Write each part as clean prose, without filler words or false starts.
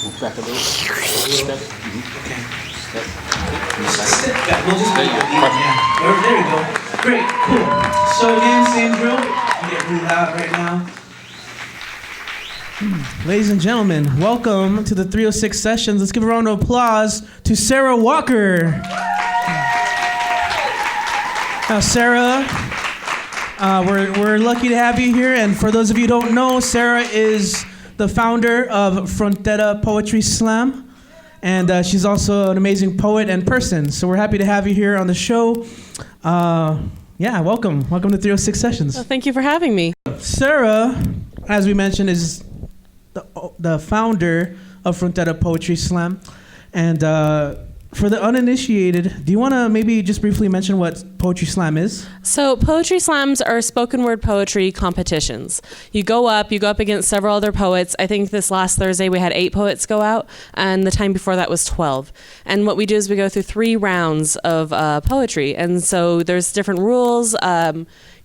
Move back a little. Step. Okay. Step. Step back. We'll just There you go. there we go. Great, cool. So again, same drill. You get really loud right now. Ladies and gentlemen, welcome to the 306 Sessions. Let's give a round of applause to Sarah Walker. Now, Sarah, we're lucky to have you here. And for those of you who don't know, Sarah is the founder of Frontera Poetry Slam. And she's also an amazing poet and person. So we're happy to have you here on the show. Welcome. Welcome to 306 Sessions. Well, thank you for having me. Sarah, as we mentioned, is the founder of Frontera Poetry Slam. And for the uninitiated, do you want to maybe just briefly mention what Poetry Slam is? So poetry slams are spoken word poetry competitions. You go up against several other poets. I think this last Thursday we had 8 poets go out, and the time before that was 12. And what we do is we go through 3 rounds of poetry. And so there's different rules.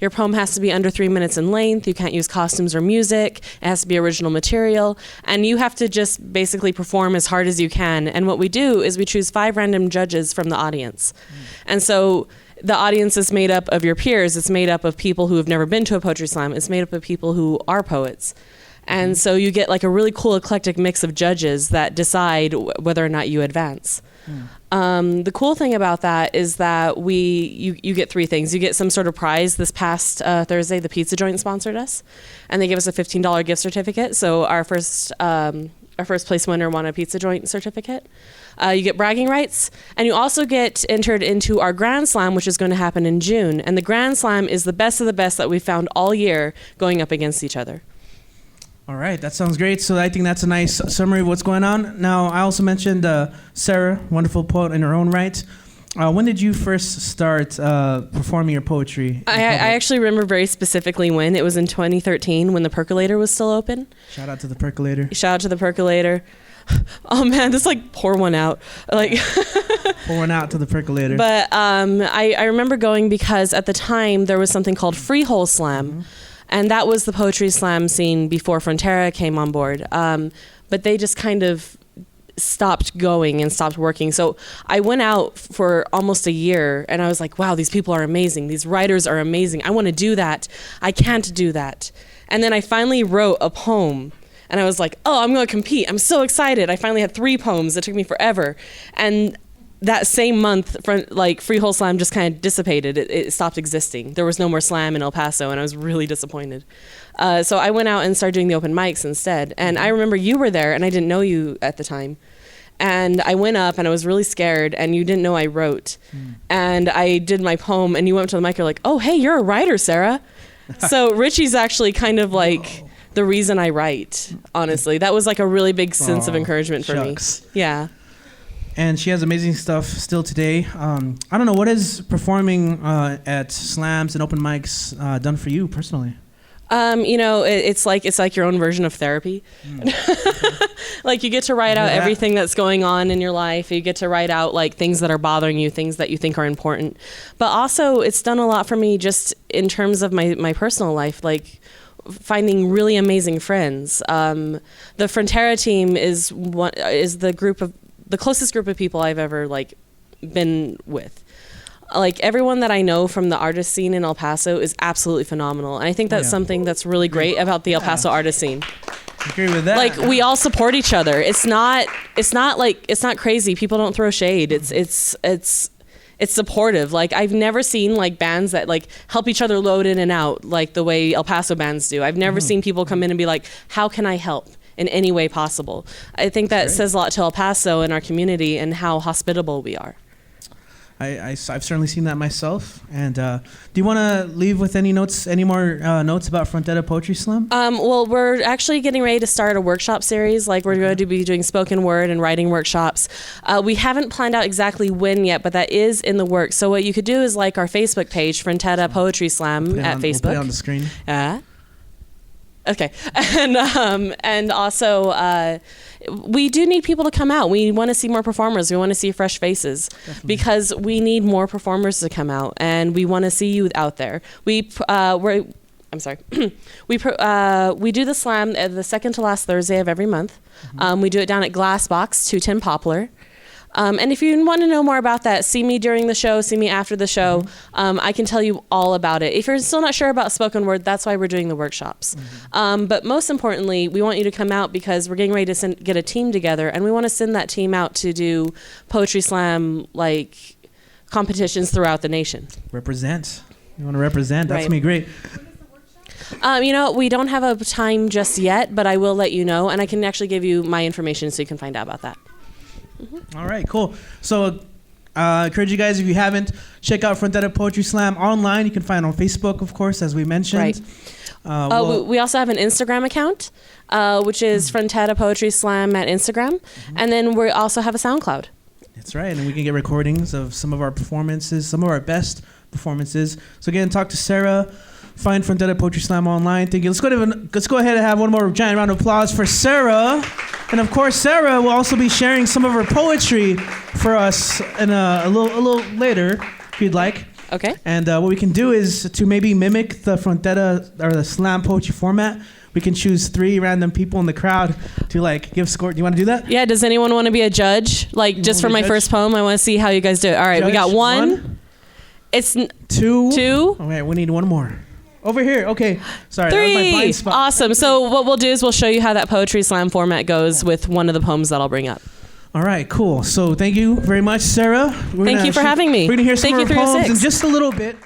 Your poem has to be under 3 minutes in length. You can't use costumes or music. It has to be original material. And you have to just basically perform as hard as you can. And what we do is we choose 5 random judges from the audience. And so the audience is made up of your peers. It's made up of people who have never been to a poetry slam. It's made up of people who are poets. And so you get like a really cool eclectic mix of judges that decide whether or not you advance. The cool thing about that is that you get 3 things. You get some sort of prize. This past Thursday, the pizza joint sponsored us, and they gave us a $15 gift certificate. So our first place winner won a pizza joint certificate. You get bragging rights, and you also get entered into our Grand Slam, which is going to happen in June. And the Grand Slam is the best of the best that we found all year going up against each other. All right, that sounds great. So I think that's a nice summary of what's going on. Now, I also mentioned Sarah, wonderful poet in her own right. When did you first start performing your poetry? I actually remember very specifically when. It was in 2013 when the Percolator was still open. Shout out to the Percolator. Shout out to the Percolator. Oh man, just like pour one out. Like pour one out to the Percolator. But I remember going because at the time there was something called Freehole Slam. Mm-hmm. And that was the poetry slam scene before Frontera came on board. But they just kind of stopped going and stopped working. So I went out for almost a year and I was like, wow, these people are amazing. These writers are amazing. I want to do that. I can't do that. And then I finally wrote a poem and I was like, oh, I'm going to compete. I'm so excited. I finally had 3 poems. It took me forever. And that same month, Freehole Slam just kind of dissipated. It stopped existing. There was no more slam in El Paso, and I was really disappointed. So I went out and started doing the open mics instead. And I remember you were there, and I didn't know you at the time. And I went up, and I was really scared, and you didn't know I wrote. And I did my poem, and you went up to the mic, you're like, oh, hey, you're a writer, Sarah. So Richie's actually kind of like the reason I write, honestly. That was like a really big sense of encouragement for me. Yeah. And she has amazing stuff still today. I don't know, what has performing at slams and open mics done for you personally? It's like your own version of therapy. Like you get to write out everything that's going on in your life. You get to write out like things that are bothering you, things that you think are important. But also it's done a lot for me just in terms of my personal life, like finding really amazing friends. The Frontera team is the closest group of people I've ever been with. Like everyone that I know from the artist scene in El Paso is absolutely phenomenal. And I think that's something that's really great about the El Paso artist scene. Agree with that. Like we all support each other. It's not crazy. People don't throw shade. It's supportive. Like I've never seen like bands that like help each other load in and out like the way El Paso bands do. I've never seen people come in and be like, how can I help in any way possible? I think that says a lot to El Paso and our community and how hospitable we are. I've certainly seen that myself. And do you want to leave with any more notes about Frontera Poetry Slam? Well, we're actually getting ready to start a workshop series. Like we're going to be doing spoken word and writing workshops. We haven't planned out exactly when yet, but that is in the works. So what you could do is like our Facebook page, Frontera Poetry Slam at Facebook. We'll put it on the screen. Okay. And also, we do need people to come out. We want to see more performers. We want to see fresh faces. Definitely. Because we need more performers to come out, and we want to see you out there. I'm sorry. We do the slam the second to last Thursday of every month. We do it down at Glass Box, 210 Poplar. And if you want to know more about that, see me during the show, see me after the show. I can tell you all about it. If you're still not sure about spoken word, that's why we're doing the workshops. But most importantly, we want you to come out because we're getting ready to get a team together, and we want to send that team out to do poetry slam competitions throughout the nation. Represent. You want to represent? That's Right. gonna be great. We don't have a time just yet, but I will let you know, and I can actually give you my information so you can find out about that. All right, cool. So, I encourage you guys, if you haven't, check out Frontera Poetry Slam online. You can find it on Facebook, of course, as we mentioned. Right. We also have an Instagram account, which is Frontera Poetry Slam at Instagram, and then we also have a SoundCloud. That's right, and we can get recordings of some of our performances, some of our best performances. So again, talk to Sarah. Find Frontera Poetry Slam online. Thank you. Let's go ahead and have one more giant round of applause for Sarah. And of course, Sarah will also be sharing some of her poetry for us in a little later, if you'd like. Okay. And what we can do is to maybe mimic the Frontera or the slam poetry format. We can choose 3 random people in the crowd to give score. Do you want to do that? Yeah. Does anyone want to be a judge? Just for my first poem, I want to see how you guys do it. All right. We got one. It's 2. Okay, we need one more. Over here. Okay. Sorry. 3. That was my blind spot. Awesome. So what we'll do is we'll show you how that poetry slam format goes with one of the poems that I'll bring up. All right, cool. So thank you very much, Sarah. Thank you for having me. We're going to hear some Thank of you her for your poems in 6. just a little bit.